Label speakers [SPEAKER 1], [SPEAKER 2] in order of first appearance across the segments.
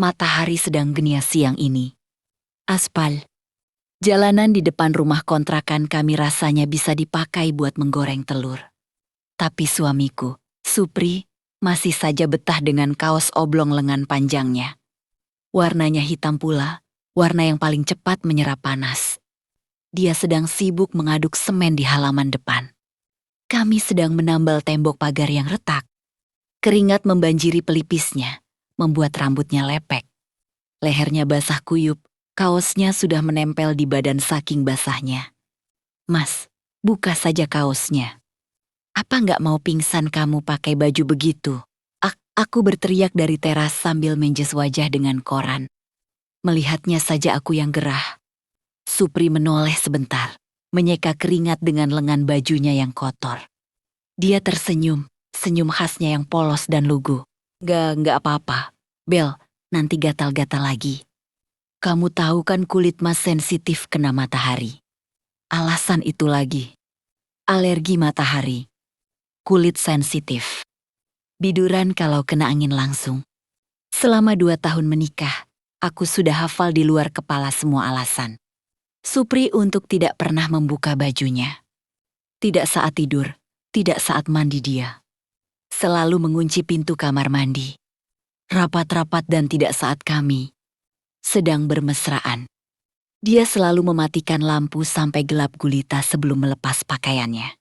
[SPEAKER 1] Matahari sedang genias siang ini. Aspal. Jalanan di depan rumah kontrakan kami rasanya bisa dipakai buat menggoreng telur. Tapi suamiku, Supri, masih saja betah dengan kaos oblong lengan panjangnya. Warnanya hitam pula, warna yang paling cepat menyerap panas. Dia sedang sibuk mengaduk semen di halaman depan. Kami sedang menambal tembok pagar yang retak. Keringat membanjiri pelipisnya, membuat rambutnya lepek. Lehernya basah kuyup, kaosnya sudah menempel di badan saking basahnya. Mas, buka saja kaosnya. Apa nggak mau pingsan kamu pakai baju begitu? Aku berteriak dari teras sambil menjes wajah dengan koran. Melihatnya saja aku yang gerah. Supri menoleh sebentar, menyeka keringat dengan lengan bajunya yang kotor. Dia tersenyum, senyum khasnya yang polos dan lugu. Nggak apa-apa, Bel, nanti gatal-gatal lagi. Kamu tahu kan kulit Mas sensitif kena matahari. Alasan itu lagi. Alergi matahari. Kulit sensitif. Biduran kalau kena angin langsung. Selama 2 tahun menikah, aku sudah hafal di luar kepala semua alasan. Supri untuk tidak pernah membuka bajunya. Tidak saat tidur, tidak saat mandi dia. Selalu mengunci pintu kamar mandi. Rapat-rapat dan tidak saat kami sedang bermesraan. Dia selalu mematikan lampu sampai gelap gulita sebelum melepas pakaiannya.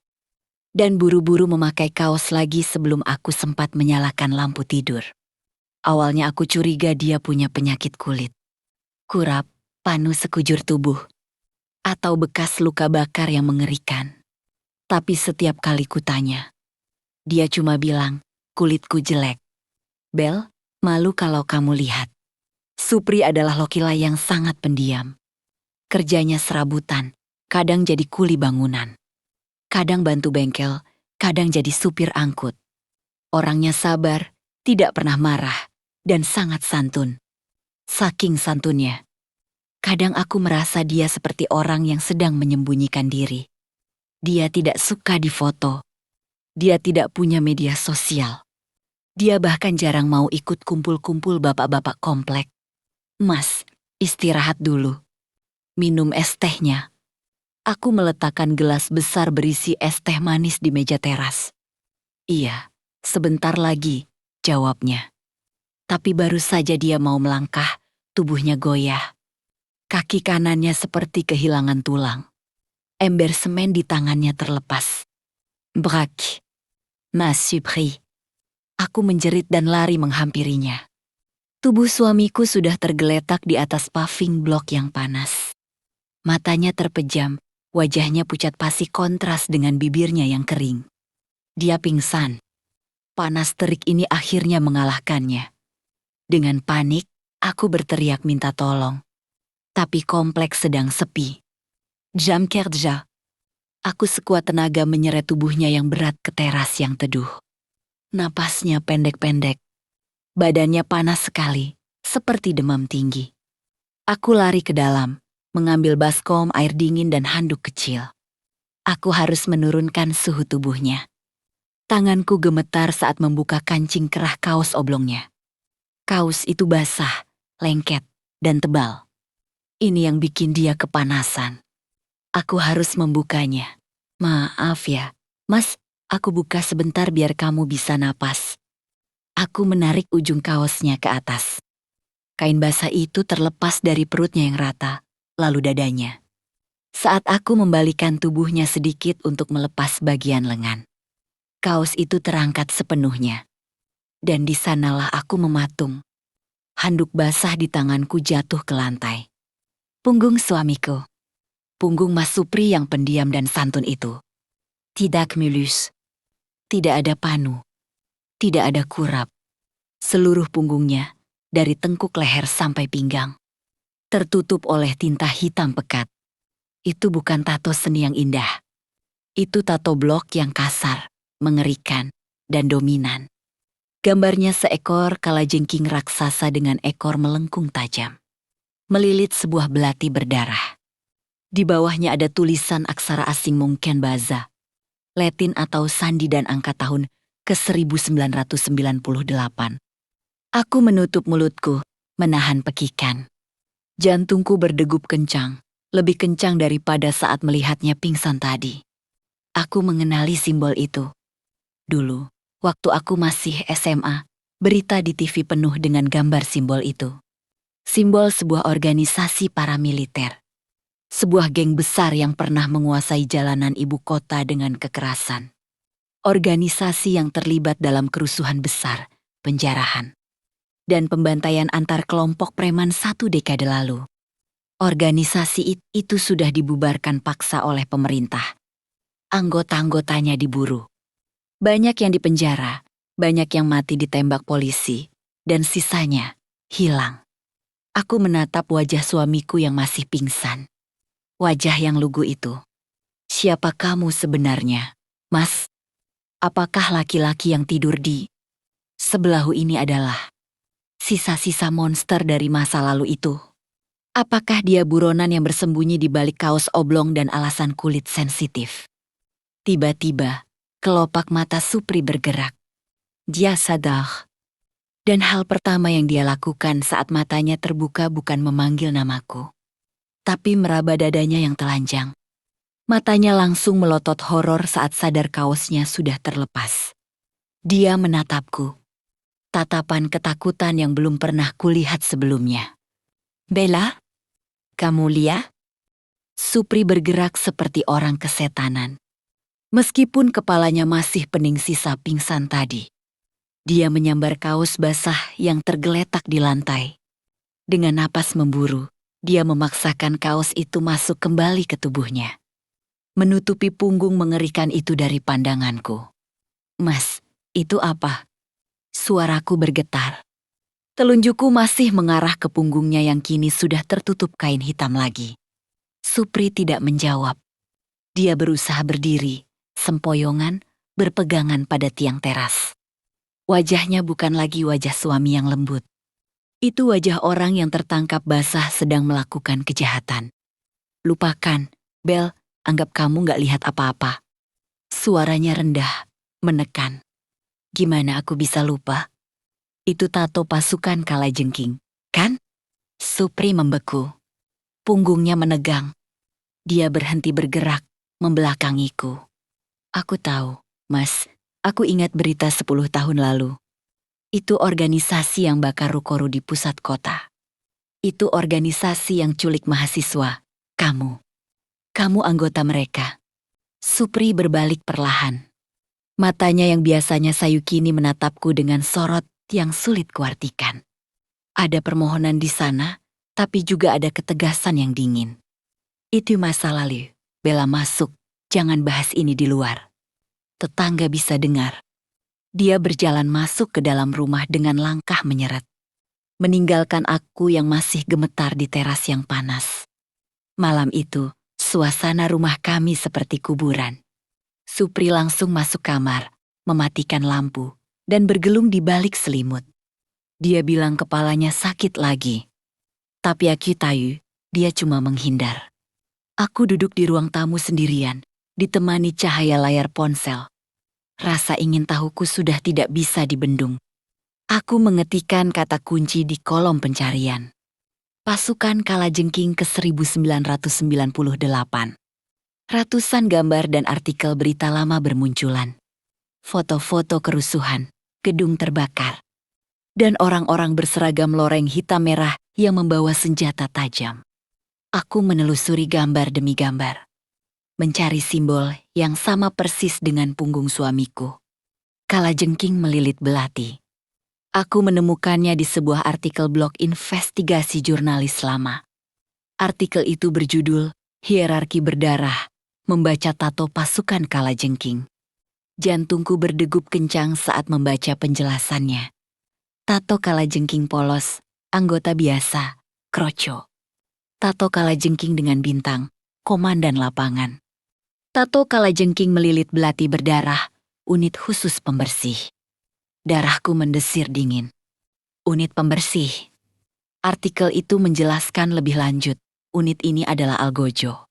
[SPEAKER 1] Dan buru-buru memakai kaos lagi sebelum aku sempat menyalakan lampu tidur. Awalnya aku curiga dia punya penyakit kulit. Kurap, panu sekujur tubuh. Atau bekas luka bakar yang mengerikan. Tapi setiap kali kutanya, dia cuma bilang, kulitku jelek. Bel, malu kalau kamu lihat. Supri adalah laki-laki yang sangat pendiam. Kerjanya serabutan, kadang jadi kuli bangunan. Kadang bantu bengkel, kadang jadi supir angkut. Orangnya sabar, tidak pernah marah, dan sangat santun. Saking santunnya, kadang aku merasa dia seperti orang yang sedang menyembunyikan diri. Dia tidak suka difoto. Dia tidak punya media sosial. Dia bahkan jarang mau ikut kumpul-kumpul bapak-bapak komplek. Mas, istirahat dulu. Minum es tehnya. Aku meletakkan gelas besar berisi es teh manis di meja teras. Iya, sebentar lagi, jawabnya. Tapi baru saja dia mau melangkah, tubuhnya goyah. Kaki kanannya seperti kehilangan tulang. Ember semen di tangannya terlepas. Brak. Mas Supri. Aku menjerit dan lari menghampirinya. Tubuh suamiku sudah tergeletak di atas paving blok yang panas. Matanya terpejam. Wajahnya pucat pasi kontras dengan bibirnya yang kering. Dia pingsan. Panas terik ini akhirnya mengalahkannya. Dengan panik, aku berteriak minta tolong. Tapi kompleks sedang sepi. Jam kerja. Aku sekuat tenaga menyeret tubuhnya yang berat ke teras yang teduh. Napasnya pendek-pendek. Badannya panas sekali, seperti demam tinggi. Aku lari ke dalam. Mengambil baskom, air dingin, dan handuk kecil. Aku harus menurunkan suhu tubuhnya. Tanganku gemetar saat membuka kancing kerah kaos oblongnya. Kaos itu basah, lengket, dan tebal. Ini yang bikin dia kepanasan. Aku harus membukanya. Maaf ya, Mas, aku buka sebentar biar kamu bisa napas. Aku menarik ujung kaosnya ke atas. Kain basah itu terlepas dari perutnya yang rata. Lalu dadanya. Saat aku membalikan tubuhnya sedikit untuk melepas bagian lengan. Kaos itu terangkat sepenuhnya. Dan di sanalah aku mematung. Handuk basah di tanganku jatuh ke lantai. Punggung suamiku. Punggung Mas Supri yang pendiam dan santun itu. Tidak mulus. Tidak ada panu. Tidak ada kurap. Seluruh punggungnya, dari tengkuk leher sampai pinggang, tertutup oleh tinta hitam pekat. Itu bukan tato seni yang indah. Itu tato blok yang kasar, mengerikan, dan dominan. Gambarnya seekor kalajengking raksasa dengan ekor melengkung tajam. Melilit sebuah belati berdarah. Di bawahnya ada tulisan aksara asing mungkin Baza, Latin atau sandi dan angka tahun ke 1998. Aku menutup mulutku, menahan pekikan. Jantungku berdegup kencang, lebih kencang daripada saat melihatnya pingsan tadi. Aku mengenali simbol itu. Dulu, waktu aku masih SMA, berita di TV penuh dengan gambar simbol itu. Simbol sebuah organisasi paramiliter. Sebuah geng besar yang pernah menguasai jalanan ibu kota dengan kekerasan. Organisasi yang terlibat dalam kerusuhan besar, penjarahan, dan pembantaian antar kelompok preman 1 dekade lalu. Organisasi itu sudah dibubarkan paksa oleh pemerintah. Anggota-anggotanya diburu. Banyak yang dipenjara, banyak yang mati ditembak polisi, dan sisanya hilang. Aku menatap wajah suamiku yang masih pingsan. Wajah yang lugu itu. Siapa kamu sebenarnya, Mas? Apakah laki-laki yang tidur di sebelahu ini adalah sisa-sisa monster dari masa lalu itu? Apakah dia buronan yang bersembunyi di balik kaos oblong dan alasan kulit sensitif? Tiba-tiba, kelopak mata Supri bergerak. Dia sadar. Dan hal pertama yang dia lakukan saat matanya terbuka bukan memanggil namaku, tapi meraba dadanya yang telanjang. Matanya langsung melotot horor saat sadar kaosnya sudah terlepas. Dia menatapku. Tatapan ketakutan yang belum pernah kulihat sebelumnya. Bella? Kamu lihat? Supri bergerak seperti orang kesetanan. Meskipun kepalanya masih pening sisa pingsan tadi. Dia menyambar kaos basah yang tergeletak di lantai. Dengan napas memburu, dia memaksakan kaos itu masuk kembali ke tubuhnya. Menutupi punggung mengerikan itu dari pandanganku. Mas, itu apa? Suaraku bergetar. Telunjukku masih mengarah ke punggungnya yang kini sudah tertutup kain hitam lagi. Supri tidak menjawab. Dia berusaha berdiri, sempoyongan, berpegangan pada tiang teras. Wajahnya bukan lagi wajah suami yang lembut. Itu wajah orang yang tertangkap basah sedang melakukan kejahatan. Lupakan, Bel, anggap kamu gak lihat apa-apa. Suaranya rendah, menekan. Gimana aku bisa lupa? Itu tato pasukan Kalajengking, kan? Supri membeku. Punggungnya menegang. Dia berhenti bergerak, membelakangiku. Aku tahu, Mas, aku ingat berita 10 tahun lalu. Itu organisasi yang bakar ruko-ruko di pusat kota. Itu organisasi yang culik mahasiswa, kamu. Kamu anggota mereka. Supri berbalik perlahan. Matanya yang biasanya sayu kini menatapku dengan sorot yang sulit kuartikan. Ada permohonan di sana, tapi juga ada ketegasan yang dingin. Itu masa lalu. Bella masuk, jangan bahas ini di luar. Tetangga bisa dengar. Dia berjalan masuk ke dalam rumah dengan langkah menyeret. Meninggalkan aku yang masih gemetar di teras yang panas. Malam itu, suasana rumah kami seperti kuburan. Supri langsung masuk kamar, mematikan lampu, dan bergelung di balik selimut. Dia bilang kepalanya sakit lagi. Tapi aku tahu, dia cuma menghindar. Aku duduk di ruang tamu sendirian, ditemani cahaya layar ponsel. Rasa ingin tahuku sudah tidak bisa dibendung. Aku mengetikkan kata kunci di kolom pencarian. Pasukan Kalajengking ke 1998. Ratusan gambar dan artikel berita lama bermunculan. Foto-foto kerusuhan, gedung terbakar, dan orang-orang berseragam loreng hitam merah yang membawa senjata tajam. Aku menelusuri gambar demi gambar, mencari simbol yang sama persis dengan punggung suamiku. Kalajengking melilit belati. Aku menemukannya di sebuah artikel blog investigasi jurnalis lama. Artikel itu berjudul Hierarki Berdarah, membaca tato pasukan Kalajengking. Jantungku berdegup kencang saat membaca penjelasannya. Tato Kalajengking polos, anggota biasa, kroco. Tato Kalajengking dengan bintang, komandan lapangan. Tato Kalajengking melilit belati berdarah, unit khusus pembersih. Darahku mendesir dingin. Unit pembersih. Artikel itu menjelaskan lebih lanjut, unit ini adalah Algojo.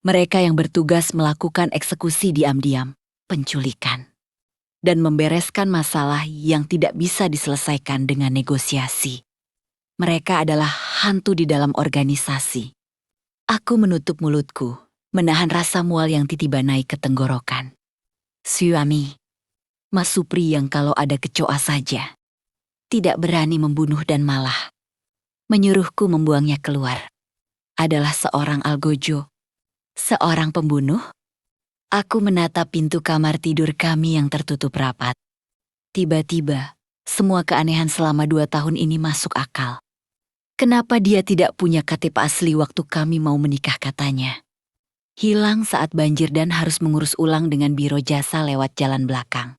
[SPEAKER 1] Mereka yang bertugas melakukan eksekusi diam-diam, penculikan, dan membereskan masalah yang tidak bisa diselesaikan dengan negosiasi. Mereka adalah hantu di dalam organisasi. Aku menutup mulutku, menahan rasa mual yang tiba-tiba naik ke tenggorokan. Suami, Mas Supri yang kalau ada kecoa saja, tidak berani membunuh dan malah menyuruhku membuangnya keluar, adalah seorang algojo, seorang pembunuh. Aku menatap pintu kamar tidur kami yang tertutup rapat. Tiba-tiba, semua keanehan selama 2 tahun ini masuk akal. Kenapa dia tidak punya KTP asli waktu kami mau menikah katanya? Hilang saat banjir dan harus mengurus ulang dengan biro jasa lewat jalan belakang.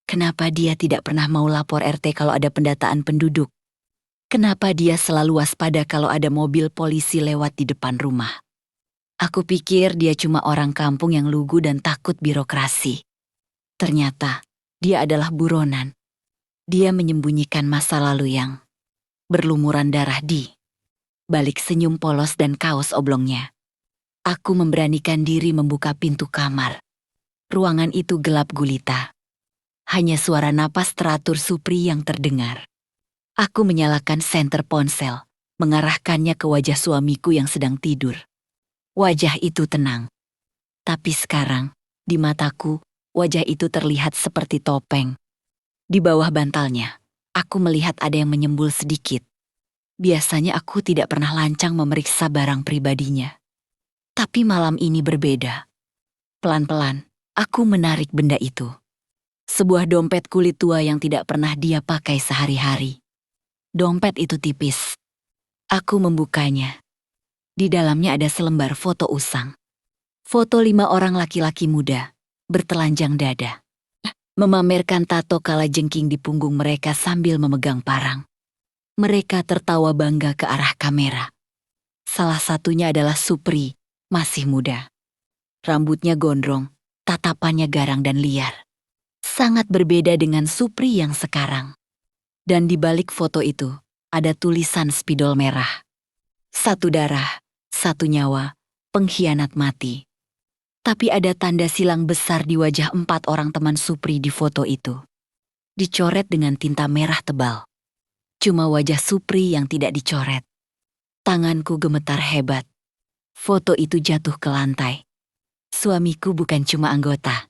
[SPEAKER 1] Kenapa dia tidak pernah mau lapor RT kalau ada pendataan penduduk? Kenapa dia selalu waspada kalau ada mobil polisi lewat di depan rumah? Aku pikir dia cuma orang kampung yang lugu dan takut birokrasi. Ternyata, dia adalah buronan. Dia menyembunyikan masa lalu yang berlumuran darah di balik senyum polos dan kaos oblongnya. Aku memberanikan diri membuka pintu kamar. Ruangan itu gelap gulita. Hanya suara napas teratur Supri yang terdengar. Aku menyalakan senter ponsel, mengarahkannya ke wajah suamiku yang sedang tidur. Wajah itu tenang. Tapi sekarang, di mataku, wajah itu terlihat seperti topeng. Di bawah bantalnya, aku melihat ada yang menyembul sedikit. Biasanya aku tidak pernah lancang memeriksa barang pribadinya. Tapi malam ini berbeda. Pelan-pelan, aku menarik benda itu. Sebuah dompet kulit tua yang tidak pernah dia pakai sehari-hari. Dompet itu tipis. Aku membukanya. Di dalamnya ada selembar foto usang. Foto 5 orang laki-laki muda, bertelanjang dada. Memamerkan tato kalajengking di punggung mereka sambil memegang parang. Mereka tertawa bangga ke arah kamera. Salah satunya adalah Supri, masih muda. Rambutnya gondrong, tatapannya garang dan liar. Sangat berbeda dengan Supri yang sekarang. Dan di balik foto itu, ada tulisan spidol merah. 1 darah, 1 nyawa, pengkhianat mati. Tapi ada tanda silang besar di wajah 4 orang teman Supri di foto itu. Dicoret dengan tinta merah tebal. Cuma wajah Supri yang tidak dicoret. Tanganku gemetar hebat. Foto itu jatuh ke lantai. Suamiku bukan cuma anggota.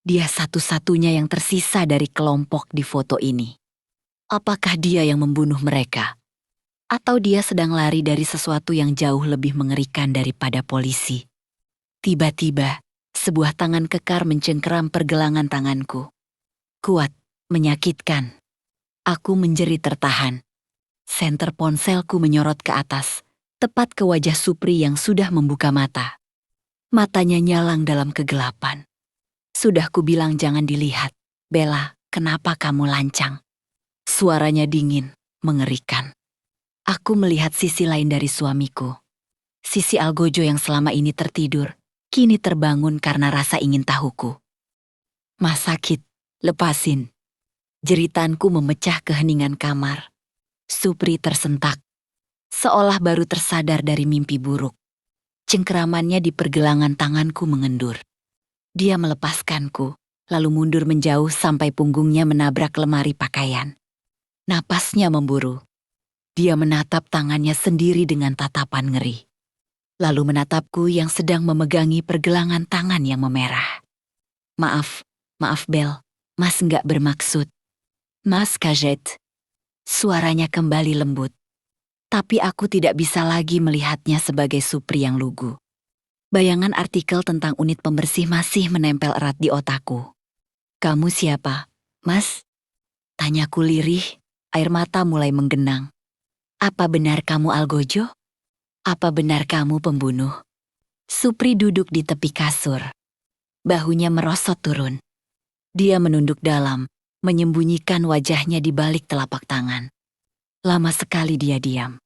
[SPEAKER 1] Dia satu-satunya yang tersisa dari kelompok di foto ini. Apakah dia yang membunuh mereka? Atau dia sedang lari dari sesuatu yang jauh lebih mengerikan daripada polisi? Tiba-tiba, sebuah tangan kekar mencengkeram pergelangan tanganku. Kuat, menyakitkan. Aku menjerit tertahan. Senter ponselku menyorot ke atas, tepat ke wajah Supri yang sudah membuka mata. Matanya nyalang dalam kegelapan. Sudah kubilang jangan dilihat. Bella, kenapa kamu lancang? Suaranya dingin, mengerikan. Aku melihat sisi lain dari suamiku. Sisi algojo yang selama ini tertidur, kini terbangun karena rasa ingin tahuku. Mas sakit, lepasin. Jeritanku memecah keheningan kamar. Supri tersentak. Seolah baru tersadar dari mimpi buruk. Cengkeramannya di pergelangan tanganku mengendur. Dia melepaskanku, lalu mundur menjauh sampai punggungnya menabrak lemari pakaian. Napasnya memburu. Dia menatap tangannya sendiri dengan tatapan ngeri. Lalu menatapku yang sedang memegangi pergelangan tangan yang memerah. Maaf Bel, Mas nggak bermaksud. Mas kaget. Suaranya kembali lembut. Tapi aku tidak bisa lagi melihatnya sebagai Supri yang lugu. Bayangan artikel tentang unit pembersih masih menempel erat di otakku. Kamu siapa, Mas? Tanyaku lirih, air mata mulai menggenang. Apa benar kamu algojo? Apa benar kamu pembunuh? Supri duduk di tepi kasur. Bahunya merosot turun. Dia menunduk dalam, menyembunyikan wajahnya di balik telapak tangan. Lama sekali dia diam.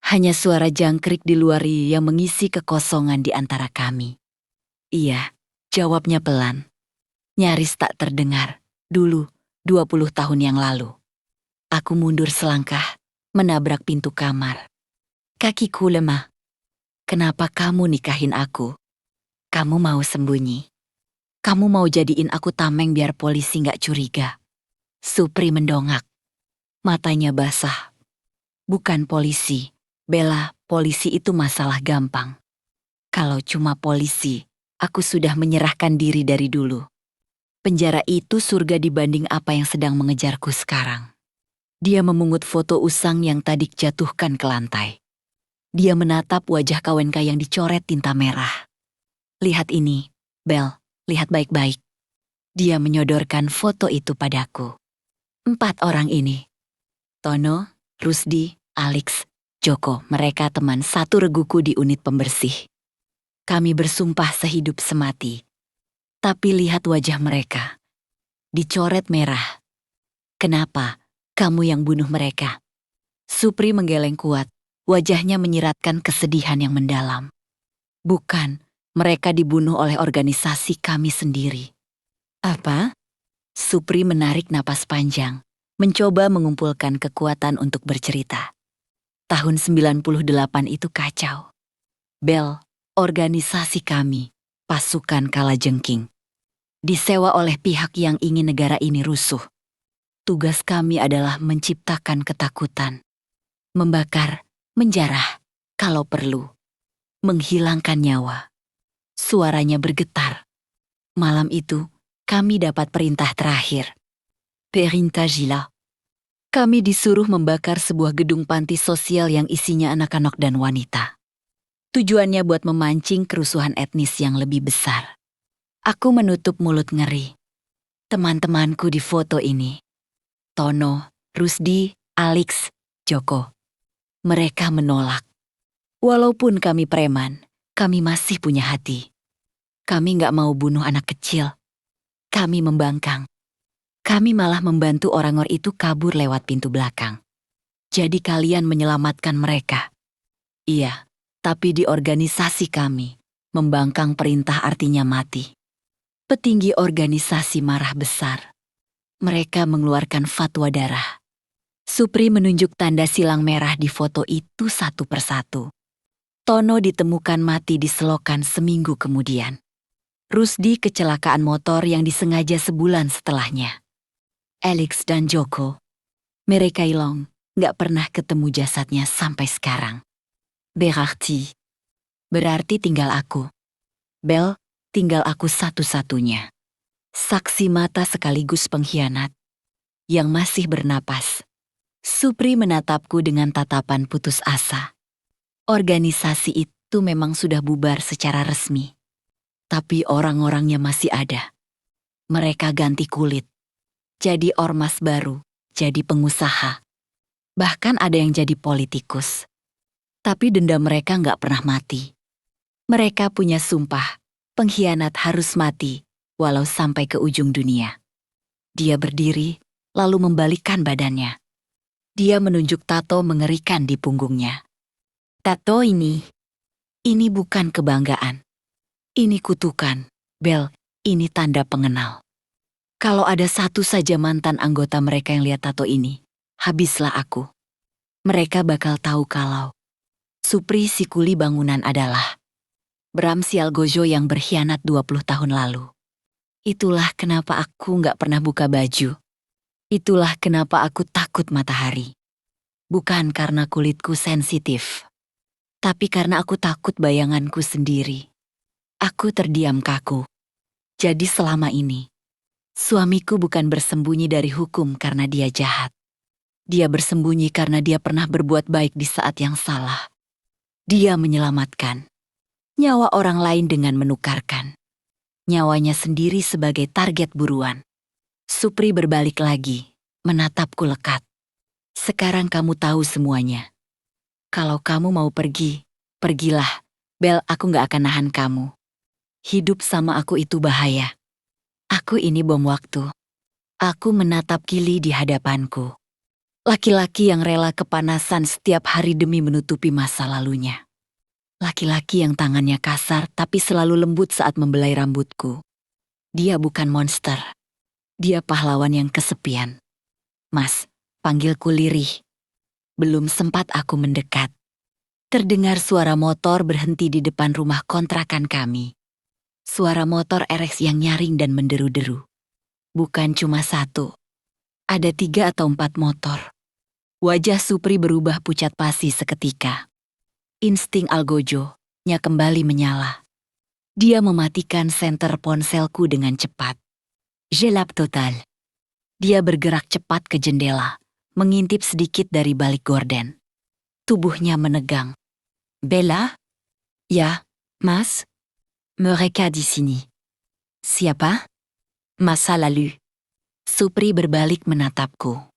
[SPEAKER 1] Hanya suara jangkrik di luar yang mengisi kekosongan di antara kami. Iya, jawabnya pelan. Nyaris tak terdengar. Dulu, 20 tahun yang lalu. Aku mundur selangkah, menabrak pintu kamar. Kakiku lemah. Kenapa kamu nikahin aku? Kamu mau sembunyi? Kamu mau jadiin aku tameng biar polisi nggak curiga? Supri mendongak. Matanya basah. Bukan polisi. Bella, polisi itu masalah gampang. Kalau cuma polisi, aku sudah menyerahkan diri dari dulu. Penjara itu surga dibanding apa yang sedang mengejarku sekarang. Dia memungut foto usang yang tadi jatuhkan ke lantai. Dia menatap wajah Kawenka yang dicoret tinta merah. Lihat ini, Bel, lihat baik-baik. Dia menyodorkan foto itu padaku. 4 orang ini. Tono, Rusdi, Alex, Joko, mereka teman satu reguku di unit pembersih. Kami bersumpah sehidup semati. Tapi lihat wajah mereka. Dicoret merah. Kenapa? Kamu yang bunuh mereka. Supri menggeleng kuat. Wajahnya menyiratkan kesedihan yang mendalam. Bukan, mereka dibunuh oleh organisasi kami sendiri. Apa? Supri menarik napas panjang, mencoba mengumpulkan kekuatan untuk bercerita. Tahun 98 itu kacau. Bel, organisasi kami, pasukan Kalajengking, disewa oleh pihak yang ingin negara ini rusuh. Tugas kami adalah menciptakan ketakutan, membakar, menjarah, kalau perlu, menghilangkan nyawa. Suaranya bergetar. Malam itu, kami dapat perintah terakhir. Perintah gila. Kami disuruh membakar sebuah gedung panti sosial yang isinya anak-anak dan wanita. Tujuannya buat memancing kerusuhan etnis yang lebih besar. Aku menutup mulut ngeri. Teman-temanku di foto ini, Tono, Rusdi, Alex, Joko. Mereka menolak. Walaupun kami preman, kami masih punya hati. Kami nggak mau bunuh anak kecil. Kami membangkang. Kami malah membantu orang-orang itu kabur lewat pintu belakang. Jadi kalian menyelamatkan mereka. Iya, tapi di organisasi kami, membangkang perintah artinya mati. Petinggi organisasi marah besar. Mereka mengeluarkan fatwa darah. Supri menunjuk tanda silang merah di foto itu satu persatu. Tono ditemukan mati di selokan seminggu kemudian. Rusdi kecelakaan motor yang disengaja sebulan setelahnya. Alex dan Joko, mereka hilang, gak pernah ketemu jasadnya sampai sekarang. Berarti tinggal aku. Bel, tinggal aku satu-satunya. Saksi mata sekaligus pengkhianat. Yang masih bernapas. Supri menatapku dengan tatapan putus asa. Organisasi itu memang sudah bubar secara resmi. Tapi orang-orangnya masih ada. Mereka ganti kulit. Jadi ormas baru, jadi pengusaha. Bahkan ada yang jadi politikus. Tapi dendam mereka nggak pernah mati. Mereka punya sumpah, pengkhianat harus mati, walau sampai ke ujung dunia. Dia berdiri, lalu membalikkan badannya. Dia menunjuk tato mengerikan di punggungnya. Tato ini bukan kebanggaan. Ini kutukan, Bel, ini tanda pengenal. Kalau ada satu saja mantan anggota mereka yang lihat tato ini, habislah aku. Mereka bakal tahu kalau Supri si kuli bangunan adalah Bram Sialgojo yang berkhianat 20 tahun lalu. Itulah kenapa aku nggak pernah buka baju. Itulah kenapa aku takut matahari. Bukan karena kulitku sensitif, tapi karena aku takut bayanganku sendiri. Aku terdiam kaku. Jadi selama ini, suamiku bukan bersembunyi dari hukum karena dia jahat. Dia bersembunyi karena dia pernah berbuat baik di saat yang salah. Dia menyelamatkan nyawa orang lain dengan menukarkan nyawanya sendiri sebagai target buruan. Supri berbalik lagi, menatapku lekat. Sekarang kamu tahu semuanya. Kalau kamu mau pergi, pergilah. Bel, aku gak akan nahan kamu. Hidup sama aku itu bahaya. Aku ini bom waktu. Aku menatap Kili di hadapanku. Laki-laki yang rela kepanasan setiap hari demi menutupi masa lalunya. Laki-laki yang tangannya kasar tapi selalu lembut saat membelai rambutku. Dia bukan monster. Dia pahlawan yang kesepian. Mas, panggilku lirih. Belum sempat aku mendekat. Terdengar suara motor berhenti di depan rumah kontrakan kami. Suara motor RX yang nyaring dan menderu-deru. Bukan cuma satu. Ada 3 atau 4 motor. Wajah Supri berubah pucat pasi seketika. Insting algojo-nya kembali menyala. Dia mematikan senter ponselku dengan cepat. Gelap total. Dia bergerak cepat ke jendela, mengintip sedikit dari balik gorden. Tubuhnya menegang. Bella? Ya, Mas? Mereka di sini. Siapa? Masa lalu. Supri berbalik menatapku.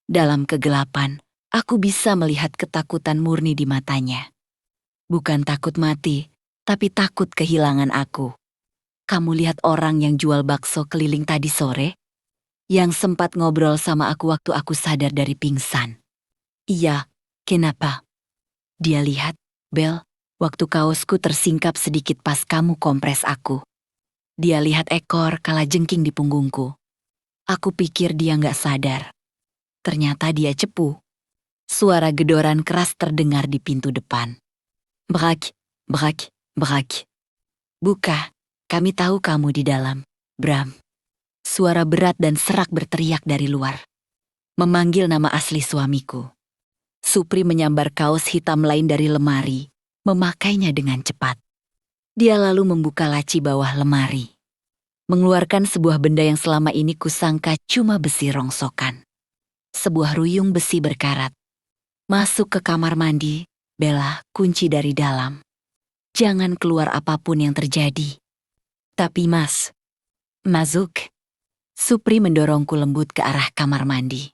[SPEAKER 1] Dalam kegelapan, aku bisa melihat ketakutan murni di matanya. Bukan takut mati, tapi takut kehilangan aku. Kamu lihat orang yang jual bakso keliling tadi sore? Yang sempat ngobrol sama aku waktu aku sadar dari pingsan. Iya, kenapa? Dia lihat, Bel, waktu kaosku tersingkap sedikit pas kamu kompres aku. Dia lihat ekor kalajengking di punggungku. Aku pikir dia nggak sadar. Ternyata dia cepu. Suara gedoran keras terdengar di pintu depan. Brak, brak, brak. Buka, kami tahu kamu di dalam, Bram. Suara berat dan serak berteriak dari luar. Memanggil nama asli suamiku. Supri menyambar kaos hitam lain dari lemari, memakainya dengan cepat. Dia lalu membuka laci bawah lemari. Mengeluarkan sebuah benda yang selama ini kusangka cuma besi rongsokan. Sebuah ruyung besi berkarat. Masuk ke kamar mandi, Bella, kunci dari dalam. Jangan keluar apapun yang terjadi. Tapi Mas, masuk. Supri mendorongku lembut ke arah kamar mandi.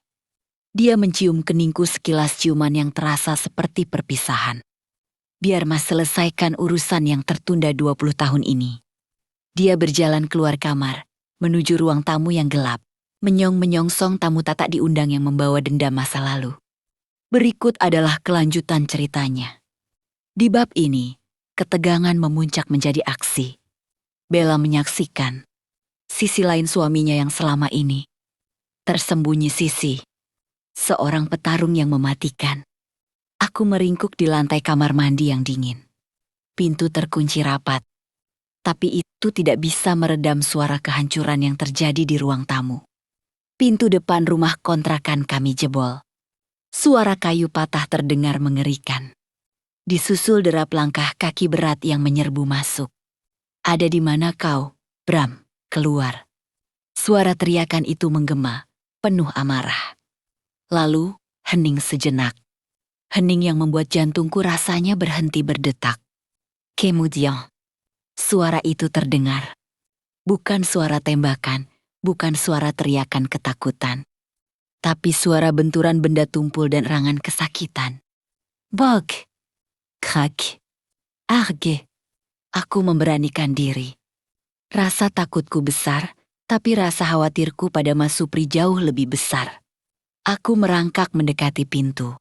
[SPEAKER 1] Dia mencium keningku sekilas ciuman yang terasa seperti perpisahan. Biar Mas selesaikan urusan yang tertunda 20 tahun ini. Dia berjalan keluar kamar, menuju ruang tamu yang gelap. Menyongsong tamu tak diundang yang membawa dendam masa lalu. Berikut adalah kelanjutan ceritanya. Di bab ini, ketegangan memuncak menjadi aksi. Bella menyaksikan sisi lain suaminya yang selama ini tersembunyi sisi. Seorang petarung yang mematikan. Aku meringkuk di lantai kamar mandi yang dingin. Pintu terkunci rapat. Tapi itu tidak bisa meredam suara kehancuran yang terjadi di ruang tamu. Pintu depan rumah kontrakan kami jebol. Suara kayu patah terdengar mengerikan. Disusul derap langkah kaki berat yang menyerbu masuk. Ada di mana kau, Bram? Keluar. Suara teriakan itu menggema, penuh amarah. Lalu, hening sejenak. Hening yang membuat jantungku rasanya berhenti berdetak. Kemudian, suara itu terdengar. Bukan suara tembakan, bukan suara teriakan ketakutan. Tapi suara benturan benda tumpul dan erangan kesakitan. Bog! Krak! Arge! Aku memberanikan diri. Rasa takutku besar, tapi rasa khawatirku pada Mas Supri jauh lebih besar. Aku merangkak mendekati pintu.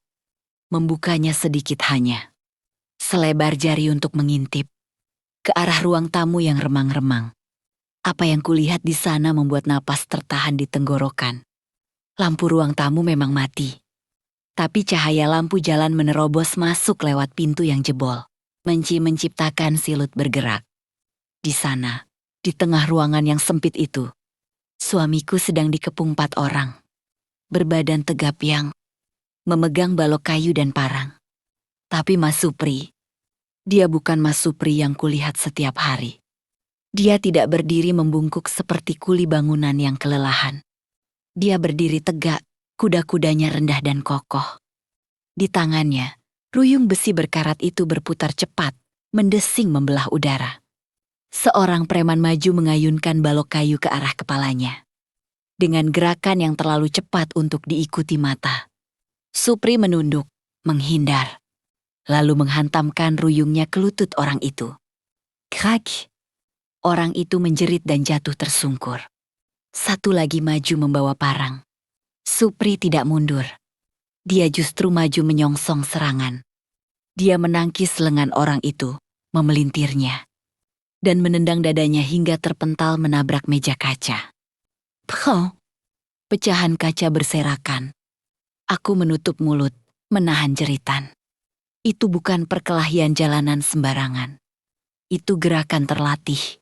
[SPEAKER 1] Membukanya sedikit hanya. Selebar jari untuk mengintip. Ke arah ruang tamu yang remang-remang. Apa yang kulihat di sana membuat napas tertahan di tenggorokan. Lampu ruang tamu memang mati. Tapi cahaya lampu jalan menerobos masuk lewat pintu yang jebol. Menciptakan silut bergerak. Di sana, di tengah ruangan yang sempit itu, suamiku sedang dikepung 4 orang. Berbadan tegap yang memegang balok kayu dan parang. Tapi Mas Supri, dia bukan Mas Supri yang kulihat setiap hari. Dia tidak berdiri membungkuk seperti kuli bangunan yang kelelahan. Dia berdiri tegak, kuda-kudanya rendah dan kokoh. Di tangannya, ruyung besi berkarat itu berputar cepat, mendesing membelah udara. Seorang preman maju mengayunkan balok kayu ke arah kepalanya. Dengan gerakan yang terlalu cepat untuk diikuti mata. Supri menunduk, menghindar. Lalu menghantamkan ruyungnya ke lutut orang itu. Krak! Orang itu menjerit dan jatuh tersungkur. Satu lagi maju membawa parang. Supri tidak mundur. Dia justru maju menyongsong serangan. Dia menangkis lengan orang itu, memelintirnya. Dan menendang dadanya hingga terpental menabrak meja kaca. Pho! Pecahan kaca berserakan. Aku menutup mulut, menahan jeritan. Itu bukan perkelahian jalanan sembarangan. Itu gerakan terlatih.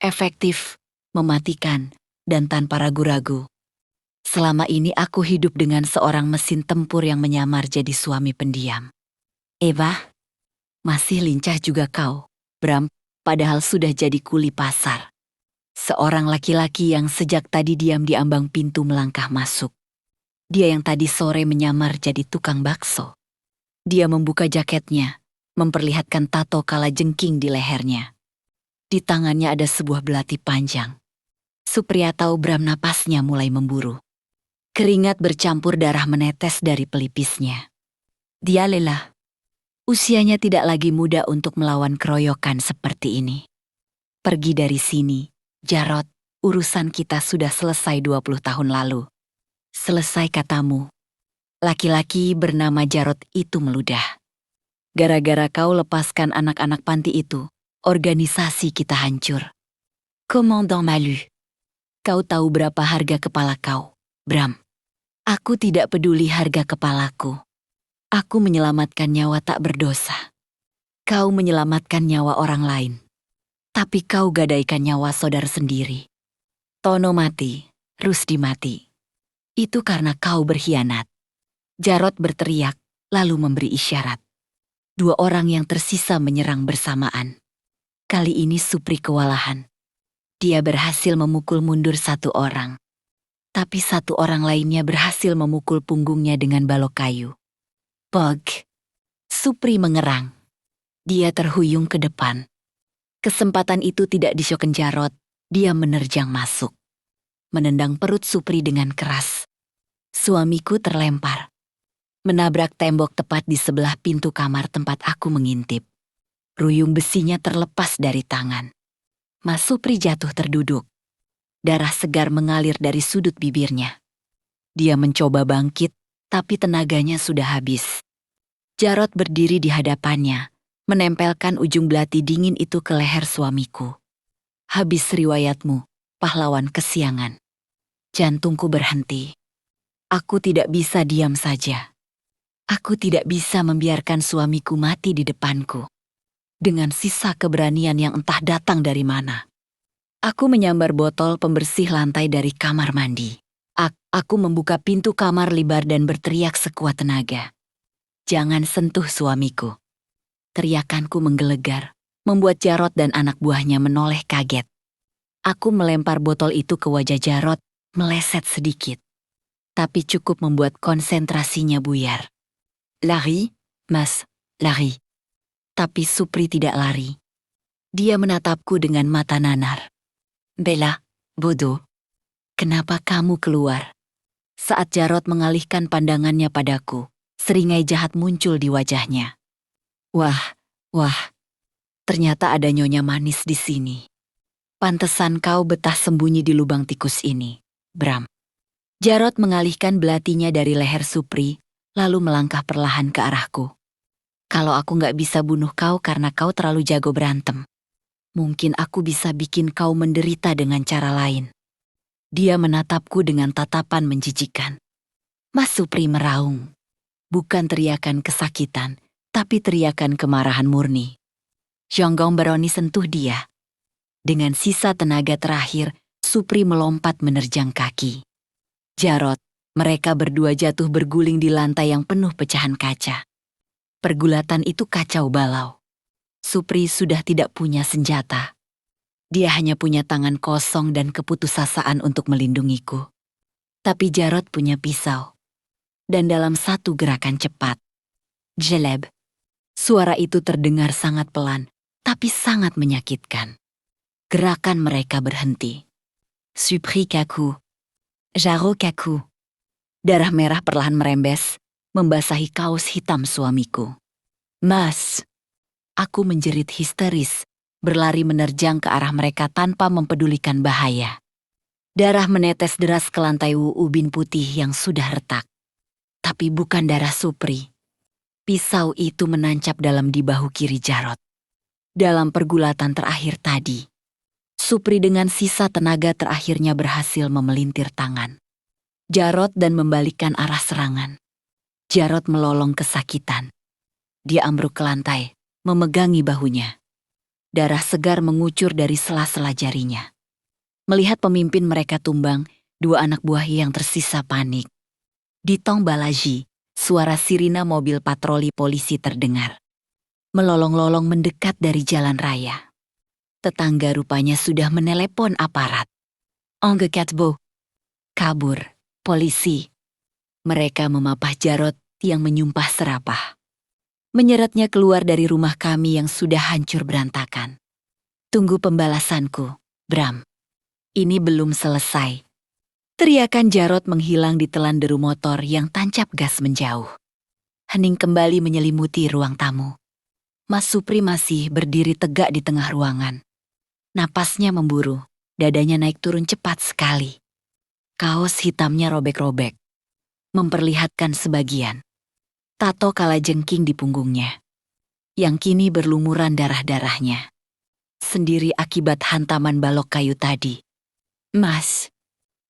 [SPEAKER 1] Efektif, mematikan, dan tanpa ragu-ragu. Selama ini aku hidup dengan seorang mesin tempur yang menyamar jadi suami pendiam. Eva, masih lincah juga kau, Bram, padahal sudah jadi kuli pasar. Seorang laki-laki yang sejak tadi diam di ambang pintu melangkah masuk. Dia yang tadi sore menyamar jadi tukang bakso. Dia membuka jaketnya, memperlihatkan tato kalajengking di lehernya. Di tangannya ada sebuah belati panjang. Supriya tahu Bram napasnya mulai memburu. Keringat bercampur darah menetes dari pelipisnya. Dia lelah. Usianya tidak lagi muda untuk melawan keroyokan seperti ini. Pergi dari sini, Jarod, urusan kita sudah selesai 20 tahun lalu. Selesai katamu. Laki-laki bernama Jarod itu meludah. Gara-gara kau lepaskan anak-anak panti itu, organisasi kita hancur. Commandant Malu. Kau tahu berapa harga kepala kau, Bram? Aku tidak peduli harga kepalaku. Aku menyelamatkan nyawa tak berdosa. Kau menyelamatkan nyawa orang lain. Tapi kau gadaikan nyawa saudara sendiri. Tono mati, Rusdi mati. Itu karena kau berkhianat. Jarod berteriak, lalu memberi isyarat. Dua orang yang tersisa menyerang bersamaan. Kali ini Supri kewalahan. Dia berhasil memukul mundur satu orang. Tapi satu orang lainnya berhasil memukul punggungnya dengan balok kayu. Pog. Supri mengerang. Dia terhuyung ke depan. Kesempatan itu tidak disyokkan Jarod. Dia menerjang masuk. Menendang perut Supri dengan keras. Suamiku terlempar. Menabrak tembok tepat di sebelah pintu kamar tempat aku mengintip. Ruyung besinya terlepas dari tangan. Mas Supri jatuh terduduk. Darah segar mengalir dari sudut bibirnya. Dia mencoba bangkit, tapi tenaganya sudah habis. Jarod berdiri di hadapannya, menempelkan ujung belati dingin itu ke leher suamiku. Habis riwayatmu, pahlawan kesiangan. Jantungku berhenti. Aku tidak bisa diam saja. Aku tidak bisa membiarkan suamiku mati di depanku. Dengan sisa keberanian yang entah datang dari mana. Aku menyambar botol pembersih lantai dari kamar mandi. Aku membuka pintu kamar lebar dan berteriak sekuat tenaga. Jangan sentuh suamiku. Teriakanku menggelegar, membuat Jarod dan anak buahnya menoleh kaget. Aku melempar botol itu ke wajah Jarod, meleset sedikit. Tapi cukup membuat konsentrasinya buyar. Lari, Mas, lari. Tapi Supri tidak lari. Dia menatapku dengan mata nanar. Bella, bodoh. Kenapa kamu keluar? Saat Jarod mengalihkan pandangannya padaku, seringai jahat muncul di wajahnya. Wah. Ternyata ada nyonya manis di sini. Pantesan kau betah sembunyi di lubang tikus ini, Bram. Jarod mengalihkan belatinya dari leher Supri, lalu melangkah perlahan ke arahku. Kalau aku nggak bisa bunuh kau karena kau terlalu jago berantem, mungkin aku bisa bikin kau menderita dengan cara lain. Dia menatapku dengan tatapan menjijikan. Mas Supri meraung. Bukan teriakan kesakitan, tapi teriakan kemarahan murni. Zhonggong berani sentuh dia. Dengan sisa tenaga terakhir, Supri melompat menerjang kaki. Jarod, mereka berdua jatuh berguling di lantai yang penuh pecahan kaca. Pergulatan itu kacau balau. Supri sudah tidak punya senjata. Dia hanya punya tangan kosong dan keputusasaan untuk melindungiku. Tapi Jarod punya pisau. Dan dalam satu gerakan cepat, jeleb. Suara itu terdengar sangat pelan, tapi sangat menyakitkan. Gerakan mereka berhenti. Supri kaku. Jarod kaku. Darah merah perlahan merembes, membasahi kaos hitam suamiku. Mas, aku menjerit histeris, berlari menerjang ke arah mereka tanpa mempedulikan bahaya. Darah menetes deras ke lantai ubin putih yang sudah retak. Tapi bukan darah Supri. Pisau itu menancap dalam di bahu kiri Jarod. Dalam pergulatan terakhir tadi, Supri dengan sisa tenaga terakhirnya berhasil memelintir tangan Jarod dan membalikkan arah serangan. Jarod melolong kesakitan. Dia ambruk ke lantai, memegangi bahunya. Darah segar mengucur dari sela-sela jarinya. Melihat pemimpin mereka tumbang, Dua anak buah yang tersisa panik. Di Tong Balaji, suara sirina mobil patroli polisi terdengar. Melolong-lolong mendekat dari jalan raya. Tetangga rupanya sudah menelepon aparat. Onge Katbo. Kabur. Polisi. Mereka memapah Jarod yang menyumpah serapah. Menyeretnya keluar dari rumah kami yang sudah hancur berantakan. Tunggu pembalasanku, Bram. Ini belum selesai. Teriakan Jarod menghilang ditelan deru motor yang tancap gas menjauh. Hening kembali menyelimuti ruang tamu. Mas Supri masih berdiri tegak di tengah ruangan. Napasnya memburu, dadanya naik turun cepat sekali. Kaos hitamnya robek-robek, memperlihatkan sebagian. Tato kalajengking di punggungnya, yang kini berlumuran darah-darahnya. Sendiri akibat hantaman balok kayu tadi. Mas,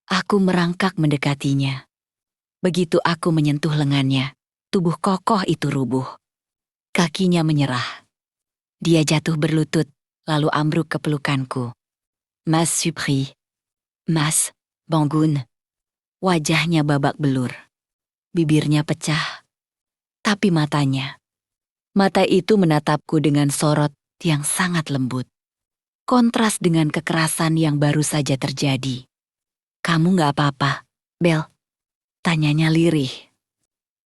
[SPEAKER 1] aku merangkak mendekatinya. Begitu aku menyentuh lengannya, tubuh kokoh itu rubuh. Kakinya menyerah. Dia jatuh berlutut, lalu ambruk ke pelukanku. Mas Supri. Mas, Banggun. Wajahnya babak belur. Bibirnya pecah. Tapi mata itu menatapku dengan sorot yang sangat lembut. Kontras dengan kekerasan yang baru saja terjadi. Kamu gak apa-apa, Bel? Tanyanya lirih.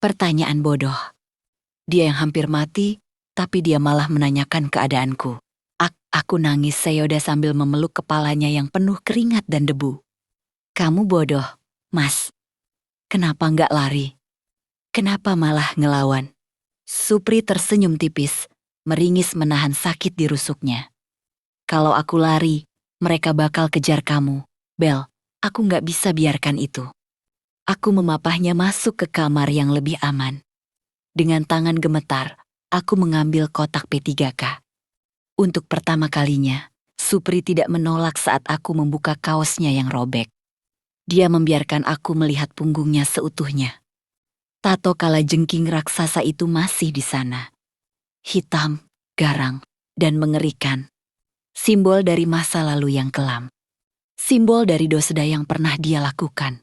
[SPEAKER 1] Pertanyaan bodoh. Dia yang hampir mati, tapi dia malah menanyakan keadaanku. Aku nangis seyoda sambil memeluk kepalanya yang penuh keringat dan debu. Kamu bodoh, Mas. Kenapa gak lari? Kenapa malah ngelawan? Supri tersenyum tipis, meringis menahan sakit di rusuknya. Kalau aku lari, mereka bakal kejar kamu. Bel, aku gak bisa biarkan itu. Aku memapahnya masuk ke kamar yang lebih aman. Dengan tangan gemetar, aku mengambil kotak P3K. Untuk pertama kalinya, Supri tidak menolak saat aku membuka kaosnya yang robek. Dia membiarkan aku melihat punggungnya seutuhnya. Tato kalajengking raksasa itu masih di sana. Hitam, garang, dan mengerikan. Simbol dari masa lalu yang kelam. Simbol dari dosa yang pernah dia lakukan.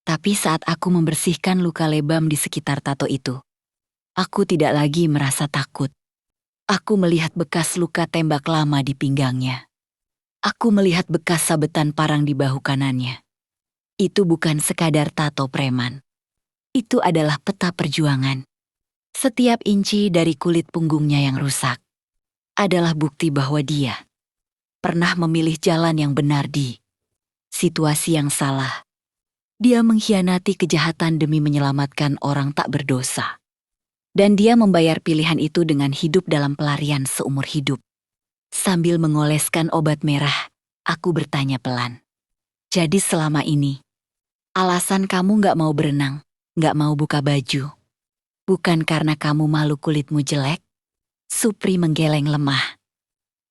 [SPEAKER 1] Tapi saat aku membersihkan luka lebam di sekitar tato itu, aku tidak lagi merasa takut. Aku melihat bekas luka tembak lama di pinggangnya. Aku melihat bekas sabetan parang di bahu kanannya. Itu bukan sekadar tato preman. Itu adalah peta perjuangan. Setiap inci dari kulit punggungnya yang rusak adalah bukti bahwa dia pernah memilih jalan yang benar di situasi yang salah. Dia mengkhianati kejahatan demi menyelamatkan orang tak berdosa. Dan dia membayar pilihan itu dengan hidup dalam pelarian seumur hidup. Sambil mengoleskan obat merah, aku bertanya pelan. Jadi selama ini, alasan kamu gak mau berenang, gak mau buka baju, bukan karena kamu malu kulitmu jelek? Supri menggeleng lemah.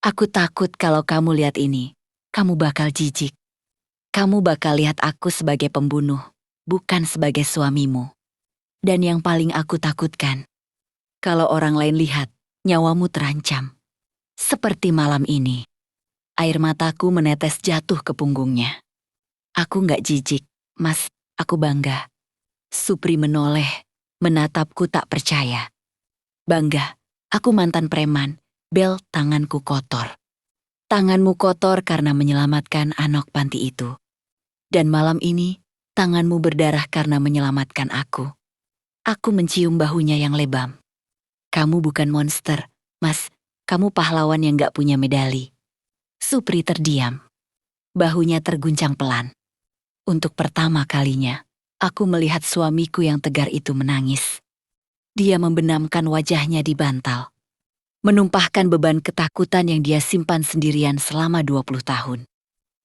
[SPEAKER 1] Aku takut kalau kamu lihat ini, kamu bakal jijik. Kamu bakal lihat aku sebagai pembunuh, bukan sebagai suamimu. Dan yang paling aku takutkan, kalau orang lain lihat, nyawamu terancam. Seperti malam ini. Air mataku menetes jatuh ke punggungnya. Aku gak jijik, Mas, aku bangga. Supri menoleh, menatapku tak percaya. Bangga, aku mantan preman. Bel, tanganku kotor. Tanganmu kotor karena menyelamatkan anak panti itu. Dan malam ini, tanganmu berdarah karena menyelamatkan aku. Aku mencium bahunya yang lebam. Kamu bukan monster, Mas. Kamu pahlawan yang gak punya medali. Supri terdiam. Bahunya terguncang pelan. Untuk pertama kalinya, aku melihat suamiku yang tegar itu menangis. Dia membenamkan wajahnya di bantal. Menumpahkan beban ketakutan yang dia simpan sendirian selama 20 tahun.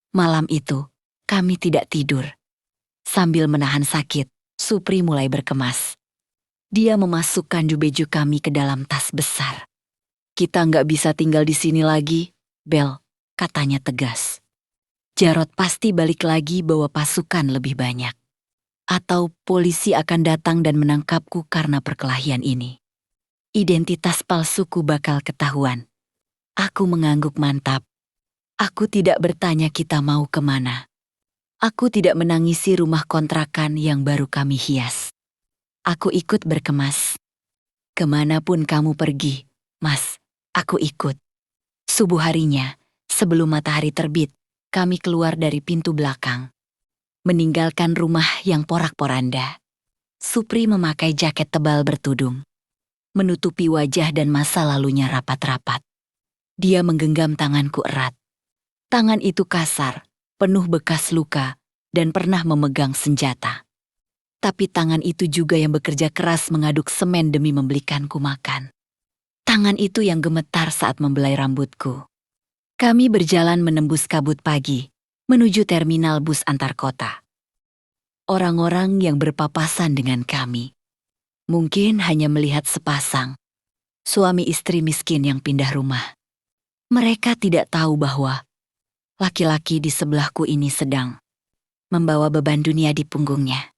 [SPEAKER 1] Malam itu, kami tidak tidur. Sambil menahan sakit, Supri mulai berkemas. Dia memasukkan baju kami ke dalam tas besar. Kita nggak bisa tinggal di sini lagi, Bel, katanya tegas. Jarod pasti balik lagi bawa pasukan lebih banyak. Atau polisi akan datang dan menangkapku karena perkelahian ini. Identitas palsuku bakal ketahuan. Aku mengangguk mantap. Aku tidak bertanya kita mau kemana. Aku tidak menangisi rumah kontrakan yang baru kami hias. Aku ikut berkemas. Kemanapun kamu pergi, Mas, aku ikut. Subuh harinya, sebelum matahari terbit, kami keluar dari pintu belakang. Meninggalkan rumah yang porak-poranda. Supri memakai jaket tebal bertudung, menutupi wajah dan masa lalunya rapat-rapat. Dia menggenggam tanganku erat. Tangan itu kasar, penuh bekas luka, dan pernah memegang senjata. Tapi tangan itu juga yang bekerja keras mengaduk semen demi membelikanku makan. Tangan itu yang gemetar saat membelai rambutku. Kami berjalan menembus kabut pagi, menuju terminal bus antar kota. Orang-orang yang berpapasan dengan kami mungkin hanya melihat sepasang suami istri miskin yang pindah rumah. Mereka tidak tahu bahwa laki-laki di sebelahku ini sedang membawa beban dunia di punggungnya.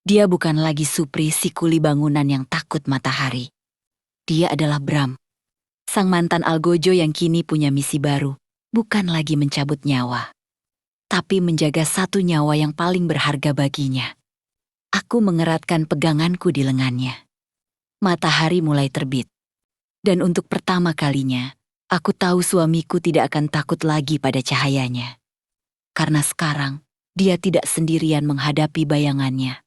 [SPEAKER 1] Dia bukan lagi Supri si kuli bangunan yang takut matahari. Dia adalah Bram, sang mantan algojo yang kini punya misi baru, bukan lagi mencabut nyawa, tapi menjaga satu nyawa yang paling berharga baginya. Aku mengeratkan peganganku di lengannya. Matahari mulai terbit. Dan untuk pertama kalinya, aku tahu suamiku tidak akan takut lagi pada cahayanya. Karena sekarang, dia tidak sendirian menghadapi bayangannya.